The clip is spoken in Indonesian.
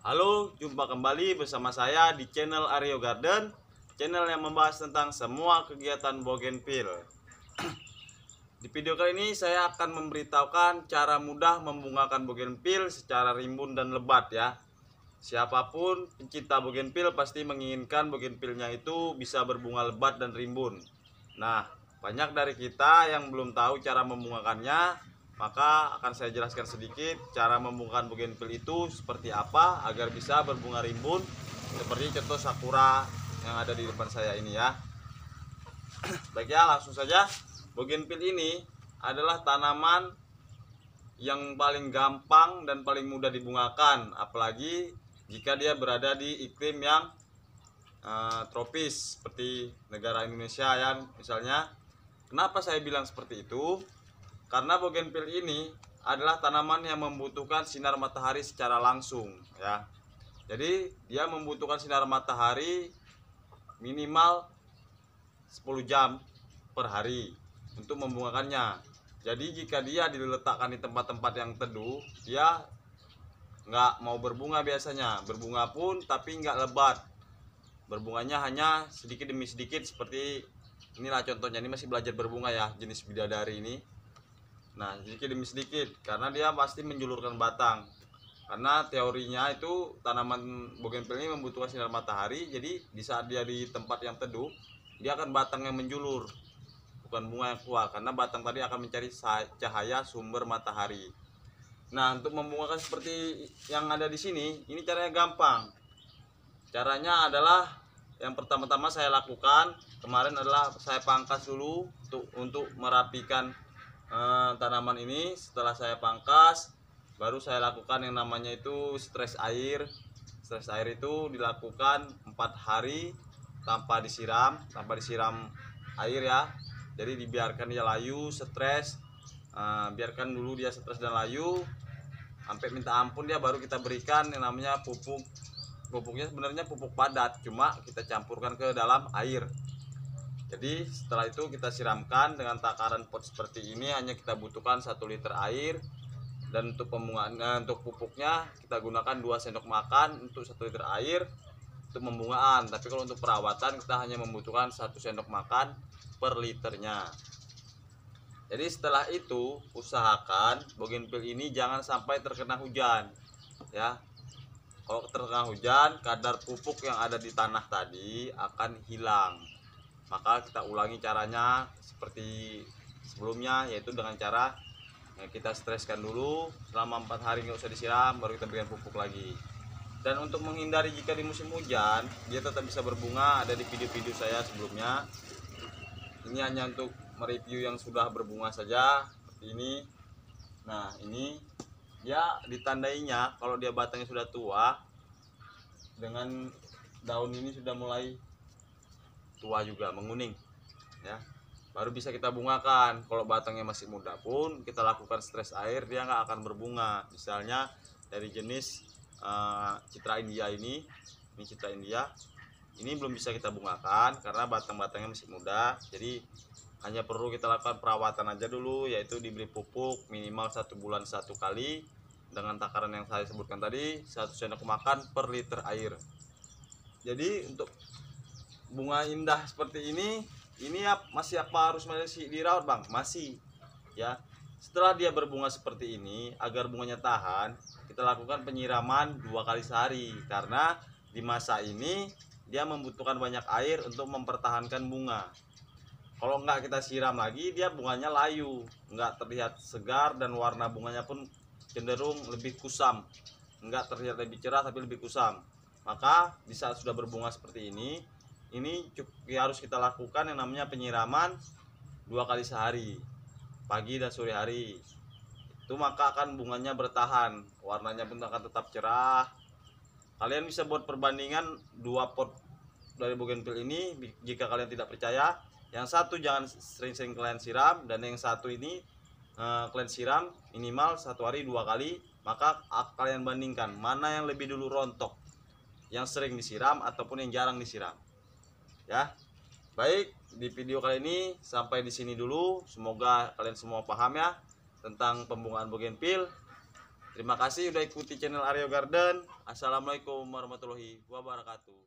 Halo, jumpa kembali bersama saya di channel Aryo Garden, channel yang membahas tentang semua kegiatan bougainville. Di video kali ini saya akan memberitahukan cara mudah membungakan bougainville secara rimbun dan lebat ya. Siapapun pencinta bougainville pasti menginginkan bougainville-nya itu bisa berbunga lebat dan rimbun. Nah, banyak dari kita yang belum tahu cara membungakannya. Maka akan saya jelaskan sedikit cara membungakan bougainville itu seperti apa agar bisa berbunga rimbun seperti contoh sakura yang ada di depan saya ini ya. Baik ya, langsung saja. Bougainville ini adalah tanaman yang paling gampang dan paling mudah dibungakan, apalagi jika dia berada di iklim yang tropis seperti negara Indonesia ya misalnya. Kenapa saya bilang seperti itu? Karena bougainville ini adalah tanaman yang membutuhkan sinar matahari secara langsung ya. Jadi dia membutuhkan sinar matahari minimal 10 jam per hari untuk membungakannya. Jadi jika dia diletakkan di tempat-tempat yang teduh, dia nggak mau berbunga biasanya. Berbunga pun tapi nggak lebat. Berbunganya hanya sedikit demi sedikit seperti inilah contohnya. Ini masih belajar berbunga ya, jenis bidadari ini. Nah, sedikit demi sedikit karena dia pasti menjulurkan batang. Karena teorinya itu tanaman bougainville ini membutuhkan sinar matahari, jadi di saat dia di tempat yang teduh, dia akan batang yang menjulur, bukan bunga yang keluar karena batang tadi akan mencari cahaya sumber matahari. Nah, untuk membungakan seperti yang ada di sini, ini caranya gampang. Caranya adalah yang pertama-tama saya lakukan kemarin adalah saya pangkas dulu untuk merapikan tanaman ini. Setelah saya pangkas, baru saya lakukan yang namanya itu stres air. Stres air itu dilakukan 4 hari tanpa disiram air ya. Jadi dibiarkan dia layu, stres, biarkan dulu dia stres dan layu sampai minta ampun dia, baru kita berikan yang namanya pupuk. Pupuknya sebenarnya pupuk padat, cuma kita campurkan ke dalam air. Jadi setelah itu kita siramkan dengan takaran pot seperti ini, hanya kita butuhkan 1 liter air. Dan untuk untuk pupuknya kita gunakan 2 sendok makan untuk 1 liter air untuk pembungaan. Tapi kalau untuk perawatan kita hanya membutuhkan 1 sendok makan per liternya. Jadi setelah itu usahakan bougainville ini jangan sampai terkena hujan ya. Kalau terkena hujan, kadar pupuk yang ada di tanah tadi akan hilang. Maka kita ulangi caranya seperti sebelumnya, yaitu dengan cara kita streskan dulu selama 4 hari nggak usah disiram, baru kita berikan pupuk lagi. Dan untuk menghindari jika di musim hujan dia tetap bisa berbunga, ada di video-video saya sebelumnya. Ini hanya untuk mereview yang sudah berbunga saja seperti ini. Nah, ini dia ditandainya kalau dia batangnya sudah tua dengan daun ini sudah mulai tua juga menguning ya, baru bisa kita bungakan. Kalau batangnya masih muda pun kita lakukan stres air, dia nggak akan berbunga. Misalnya dari jenis Citra India ini Citra India ini belum bisa kita bungakan karena batang-batangnya masih muda. Jadi hanya perlu kita lakukan perawatan aja dulu, yaitu diberi pupuk minimal 1 bulan 1 kali dengan takaran yang saya sebutkan tadi, 1 sendok makan per liter air. Jadi untuk bunga indah seperti ini ya masih harus dirawat bang? Masih ya. Setelah dia berbunga seperti ini, agar bunganya tahan, kita lakukan penyiraman 2 kali sehari. Karena di masa ini dia membutuhkan banyak air untuk mempertahankan bunga. Kalau nggak kita siram lagi, dia bunganya layu, nggak terlihat segar, dan warna bunganya pun cenderung lebih kusam. Nggak terlihat lebih cerah tapi lebih kusam. Maka di saat sudah berbunga seperti ini harus kita lakukan yang namanya penyiraman 2 kali sehari, pagi dan sore hari. Itu maka akan bunganya bertahan, warnanya pun akan tetap cerah. Kalian bisa buat perbandingan 2 pot dari bougainville ini jika kalian tidak percaya. Yang satu jangan sering-sering kalian siram, dan yang satu ini kalian siram minimal 1 hari 2 kali. Maka kalian bandingkan mana yang lebih dulu rontok, yang sering disiram ataupun yang jarang disiram ya. Baik, di video kali ini sampai di sini dulu. Semoga kalian semua paham ya tentang pembungaan bougainville. Terima kasih udah ikuti channel Aryo Garden. Assalamualaikum warahmatullahi wabarakatuh.